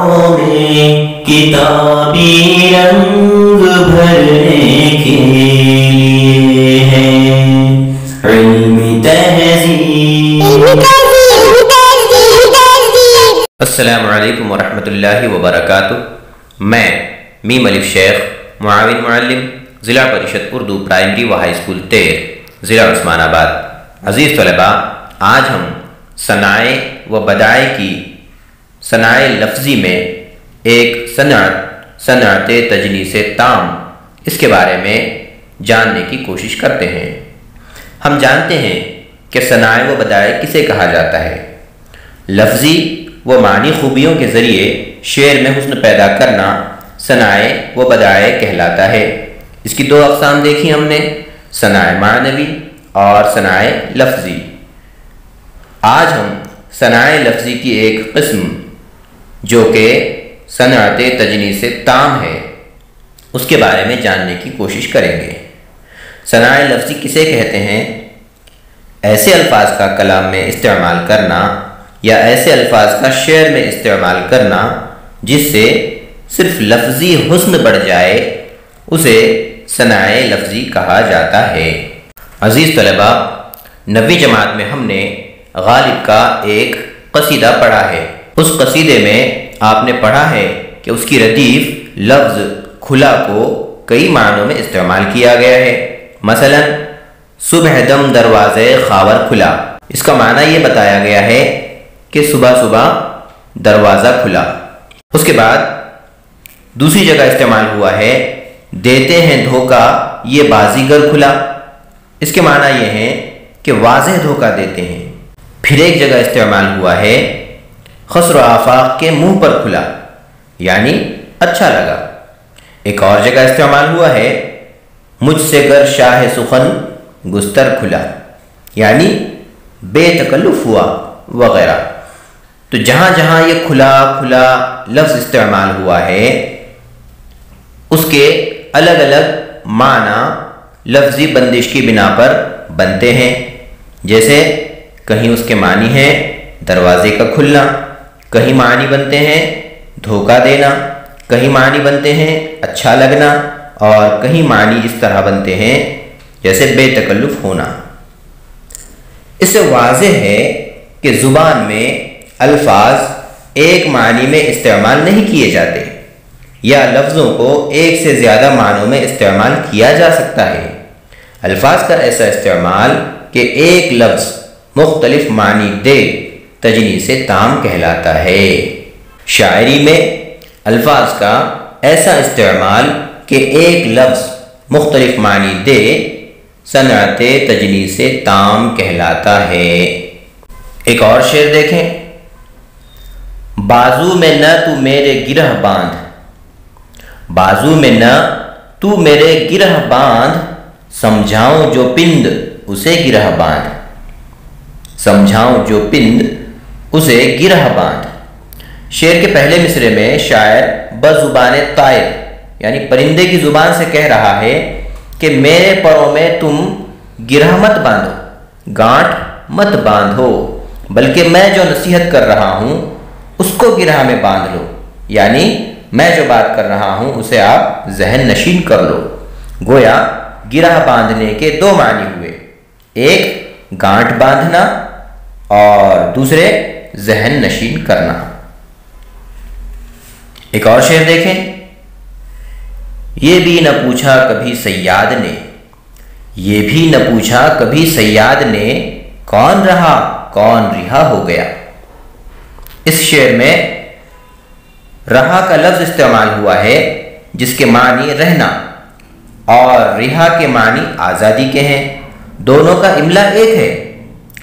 صفحوں میں کتابی رنگ بھرنے کے لیے ہے علم تہذیب۔ السلام علیکم ورحمۃ اللہ وبرکاتہ۔ میں میم الف شیخ، معاون معلم، ضلع پریشد اردو پرائمری و ہائی اسکول تیر، ضلع عثمان آباد۔ عزیز طلباء، آج ہم صنائع و بدائع کی صنائع لفظی میں ایک صنعت تجنیس تام، اس کے بارے میں جاننے کی کوشش کرتے ہیں۔ ہم جانتے ہیں کہ صنائع و بدائع کسے کہا جاتا ہے؟ لفظی و معنی خوبیوں کے ذریعے شعر میں حسن پیدا کرنا صنائع و بدائع کہلاتا ہے۔ اس کی دو اقسام دیکھی ہم نے، صنائع معنوی اور صنائع لفظی۔ آج ہم صنائع لفظی کی ایک قسم جو کہ صنعت تجنیس تام ہے، اس کے بارے میں جاننے کی کوشش کریں گے۔ صنائع لفظی کسے کہتے ہیں؟ ایسے الفاظ کا کلام میں استعمال کرنا یا ایسے الفاظ کا شعر میں استعمال کرنا جس سے صرف لفظی حسن بڑھ جائے، اسے صنائع لفظی کہا جاتا ہے۔ عزیز طلباء، 9ویں جماعت میں ہم نے غالب کا ایک قصیدہ پڑھا ہے۔ اس قصیدے میں آپ نے پڑھا ہے کہ اس کی ردیف لفظ کھلا کو کئی معنوں میں استعمال کیا گیا ہے۔ مثلا صبح دم دروازے خاور کھلا، اس کا معنی یہ بتایا گیا ہے کہ صبح صبح دروازہ کھلا۔ اس کے بعد دوسری جگہ استعمال ہوا ہے دیتے ہیں دھوکہ یہ بازیگر کھلا، اس کے معنی یہ ہے کہ واضح دھوکہ دیتے ہیں۔ پھر ایک جگہ استعمال ہوا ہے خسر و آفاق کے منہ پر کھلا، یعنی اچھا لگا۔ ایک اور جگہ استعمال ہوا ہے مجھ سے گر شاہ سخن گستر کھلا، یعنی بے تکلف ہوا وغیرہ۔ تو جہاں جہاں یہ کھلا لفظ استعمال ہوا ہے، اس کے الگ الگ معنی لفظی بندش کی بنا پر بنتے ہیں۔ جیسے کہیں اس کے معنی ہیں دروازے کا کھلنا، کہیں معنی بنتے ہیں دھوکہ دینا، کہیں معنی بنتے ہیں اچھا لگنا، اور کہیں معنی اس طرح بنتے ہیں جیسے بے تکلف ہونا۔ اس سے واضح ہے کہ زبان میں الفاظ ایک معنی میں استعمال نہیں کیے جاتے، یا لفظوں کو ایک سے زیادہ معنوں میں استعمال کیا جا سکتا ہے۔ الفاظ کا ایسا استعمال کہ ایک لفظ مختلف معنی دے تجنیس تام کہلاتا ہے۔ شاعری میں الفاظ کا ایسا استعمال کہ ایک لفظ مختلف معنی دے صنعت تجنیس تام کہلاتا ہے۔ ایک اور شعر دیکھیں، بازو میں نہ تو میرے گرہ باندھ، بازو میں نہ تو میرے گرہ باندھ، سمجھاؤں جو پند اسے گرہ باندھ، سمجھاؤں جو پند اسے گرہ باندھ۔ شعر کے پہلے مصرے میں شاعر بزبان طائر یعنی پرندے کی زبان سے کہہ رہا ہے کہ میرے پروں میں تم گرہ مت باندھو، گانٹھ مت باندھو، بلکہ میں جو نصیحت کر رہا ہوں اس کو گرہ میں باندھ لو، یعنی میں جو بات کر رہا ہوں اسے آپ ذہن نشین کر لو۔ گویا گرہ باندھنے کے دو معنی ہوئے، ایک گانٹھ باندھنا اور دوسرے ذہن نشین کرنا۔ ایک اور شعر دیکھیں، یہ بھی نہ پوچھا کبھی صیاد نے، یہ بھی نہ پوچھا کبھی صیاد نے، کون رہا کون رہا ہو گیا۔ اس شعر میں رہا کا لفظ استعمال ہوا ہے جس کے معنی رہنا اور رہا کے معنی آزادی کے ہیں۔ دونوں کا املا ایک ہے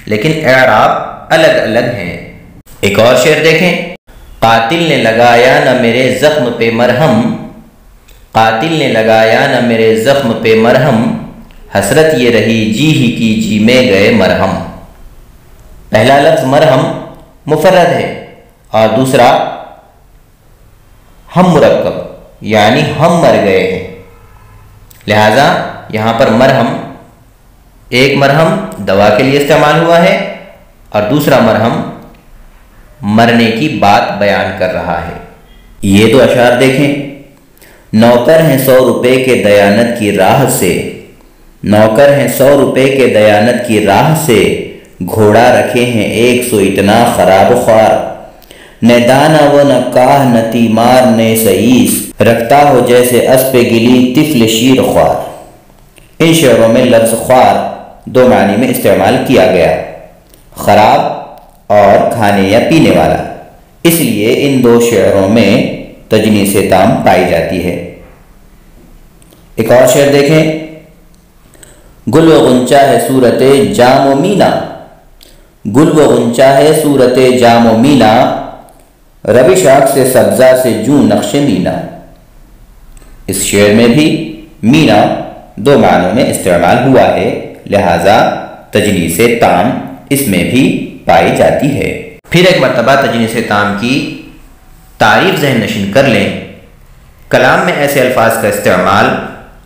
لیکن اعراب الگ الگ ہیں۔ ایک اور شعر دیکھیں، قاتل نے لگایا نہ میرے زخم پہ مرہم، قاتل نے لگایا نہ میرے زخم پہ مرہم، حسرت یہ رہی جی ہی کی جی میں گئے مرہم۔ پہلا لفظ مرہم مفرد ہے اور دوسرا ہم مرکب یعنی ہم مر گئے ہیں، لہذا یہاں پر مرہم ایک مرہم دوا کے لیے استعمال ہوا ہے اور دوسرا مرہم مرنے کی بات بیان کر رہا ہے۔ یہ دو اشعار دیکھیں۔ نوکر ہیں 100 روپے کے دیانت کی راہ سے، نوکر ہیں 100 روپے کے دیانت کی راہ سے، گھوڑا رکھے ہیں 100 اتنا خراب و خوار، نہ دانا و نہ کاہ نہ تیمار نے سعیس، رکھتا ہو جیسے اسب گلی طفل شیر خوار۔ ان شعروں میں لفظ خوار دو معنی میں استعمال کیا گیا، خراب اور کھانے یا پینے والا، اس لیے ان دو شعروں میں تجنیس تام پائی جاتی ہے۔ ایک اور شعر دیکھیں۔ گل و غنچہ ہے صورت جام و مینا، گل و غنچہ ہے صورت جام و مینا، روش آنکھ سے سبزہ سے جوں نقش مینا۔ اس شعر میں بھی مینا دو معنوں میں استعمال ہوا ہے، لہذا تجنیس تام اس میں بھی پائی جاتی ہے۔ پھر ایک مرتبہ تجنیس تام کی تعریف ذہن نشین کر لیں۔ کلام میں ایسے الفاظ کا استعمال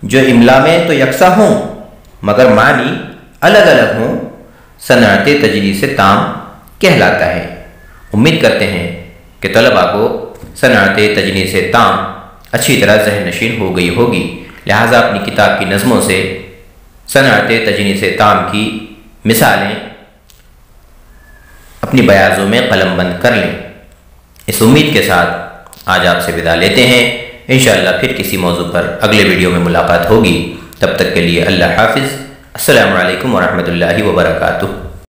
جو املا میں تو یکساں ہوں مگر معنی الگ الگ ہوں، صنعت تجنیس تام کہلاتا ہے۔ امید کرتے ہیں کہ طلباء کو صنعت تجنیس تام اچھی طرح ذہن نشین ہو گئی ہوگی، لہٰذا اپنی کتاب کی نظموں سے صنعت تجنیس تام کی مثالیں اپنی بیاضوں میں قلم بند کر لیں۔ اس امید کے ساتھ آج آپ سے وداع لیتے ہیں۔ انشاءاللہ پھر کسی موضوع پر اگلے ویڈیو میں ملاقات ہوگی، تب تک کے لیے اللہ حافظ۔ السلام علیکم ورحمۃ اللہ وبرکاتہ۔